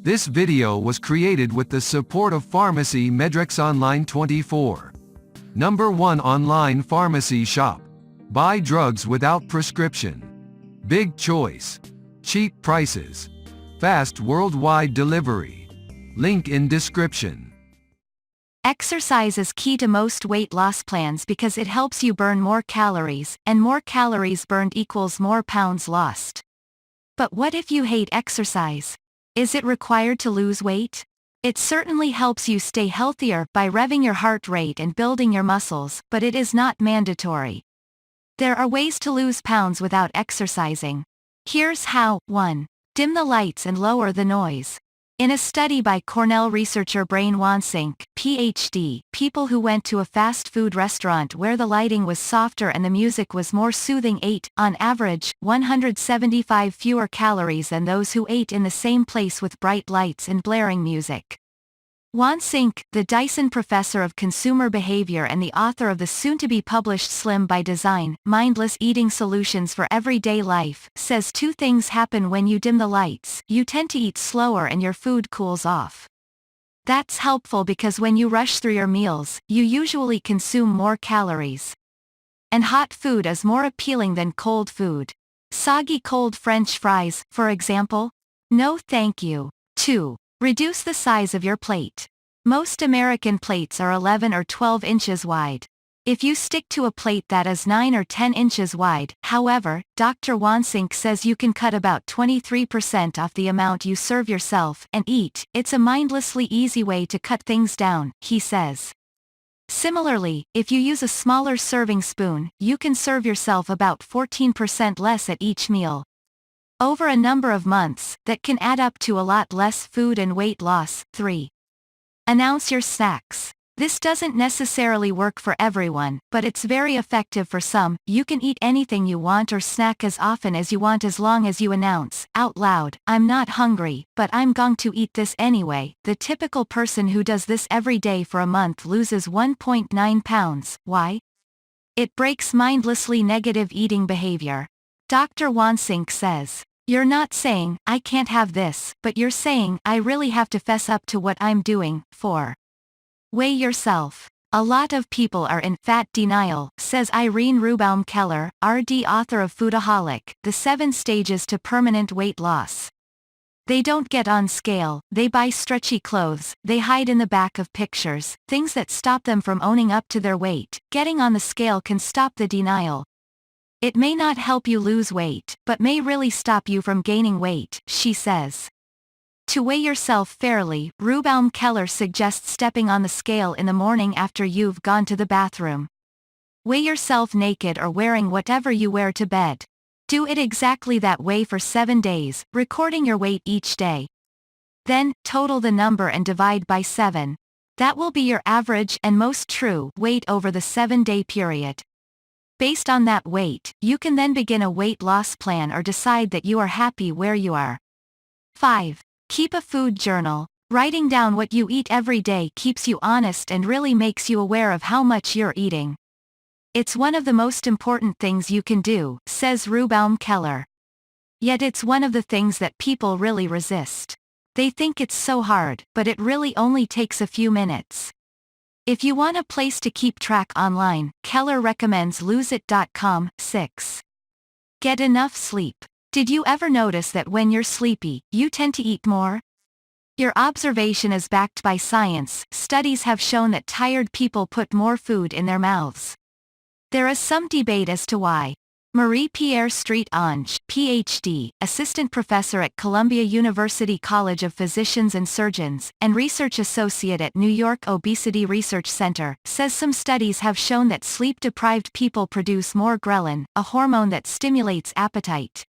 This video was created with the support of Pharmacy Medrex Online 24. Number 1 online pharmacy shop. Buy drugs without prescription. Big choice. Cheap prices. Fast worldwide delivery. Link in description. Exercise is key to most weight loss plans because it helps you burn more calories, and more calories burned equals more pounds lost. But what if you hate exercise? Is it required to lose weight? It certainly helps you stay healthier by revving your heart rate and building your muscles, but it is not mandatory. There are ways to lose pounds without exercising. Here's how. 1. Dim the lights and lower the noise. In a study by Cornell researcher Brain Wansink, Ph.D., people who went to a fast food restaurant where the lighting was softer and the music was more soothing ate, on average, 175 fewer calories than those who ate in the same place with bright lights and blaring music. Wansink, the Dyson Professor of Consumer Behavior and the author of the soon-to-be-published Slim by Design, Mindless Eating Solutions for Everyday Life, says 2 things happen when you dim the lights: you tend to eat slower and your food cools off. That's helpful because when you rush through your meals, you usually consume more calories. And hot food is more appealing than cold food. Soggy cold French fries, for example? No thank you. 2. Reduce the size of your plate. Most American plates are 11 or 12 inches wide. If you stick to a plate that is 9 or 10 inches wide, however, Dr. Wansink says you can cut about 23% off the amount you serve yourself and eat. It's a mindlessly easy way to cut things down, he says. Similarly, if you use a smaller serving spoon, you can serve yourself about 14% less at each meal. Over a number of months, that can add up to a lot less food and weight loss. 3. Announce your snacks. This doesn't necessarily work for everyone, but it's very effective for some. You can eat anything you want or snack as often as you want as long as you announce, out loud, "I'm not hungry, but I'm going to eat this anyway." The typical person who does this every day for a month loses 1.9 pounds. Why? It breaks mindlessly negative eating behavior. Dr. Wansink says, "You're not saying, 'I can't have this,' but you're saying, 'I really have to fess up to what I'm doing.'" 4. Weigh yourself. A lot of people are in fat denial, says Irene Rubaum-Keller, RD, author of Foodaholic, The 7 Stages to Permanent Weight Loss. They don't get on scale, they buy stretchy clothes, they hide in the back of pictures, things that stop them from owning up to their weight. Getting on the scale can stop the denial. It may not help you lose weight, but may really stop you from gaining weight, she says. To weigh yourself fairly, Rubaum-Keller suggests stepping on the scale in the morning after you've gone to the bathroom. Weigh yourself naked or wearing whatever you wear to bed. Do it exactly that way for 7 days, recording your weight each day. Then, total the number and divide by 7. That will be your average and most true weight over the 7-day period. Based on that weight, you can then begin a weight loss plan or decide that you are happy where you are. 5. Keep a food journal. Writing down what you eat every day keeps you honest and really makes you aware of how much you're eating. It's one of the most important things you can do, says Rubaum-Keller. Yet it's one of the things that people really resist. They think it's so hard, but it really only takes a few minutes. If you want a place to keep track online, Keller recommends loseit.com. 6. Get enough sleep. Did you ever notice that when you're sleepy, you tend to eat more? Your observation is backed by science. Studies have shown that tired people put more food in their mouths. There is some debate as to why. Marie-Pierre Street-Ange, Ph.D., assistant professor at Columbia University College of Physicians and Surgeons, and research associate at New York Obesity Research Center, says some studies have shown that sleep-deprived people produce more ghrelin, a hormone that stimulates appetite.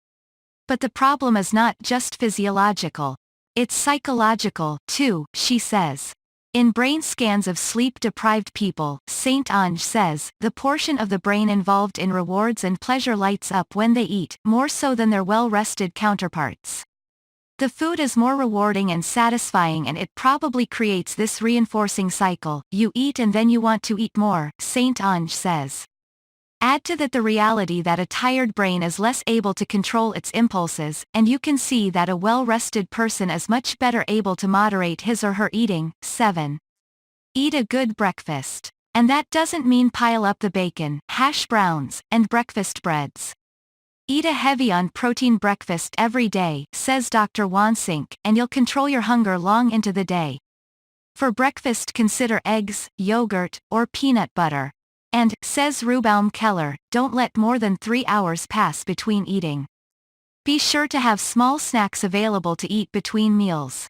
But the problem is not just physiological. It's psychological, too, she says. In brain scans of sleep-deprived people, St. Ange says, the portion of the brain involved in rewards and pleasure lights up when they eat, more so than their well-rested counterparts. The food is more rewarding and satisfying, and it probably creates this reinforcing cycle. You eat and then you want to eat more, St. Ange says. Add to that the reality that a tired brain is less able to control its impulses, and you can see that a well-rested person is much better able to moderate his or her eating. 7. Eat a good breakfast. And that doesn't mean pile up the bacon, hash browns, and breakfast breads. Eat a heavy on protein breakfast every day, says Dr. Wansink, and you'll control your hunger long into the day. For breakfast consider eggs, yogurt, or peanut butter. And, says Rubaum Keller, don't let more than 3 hours pass between eating. Be sure to have small snacks available to eat between meals.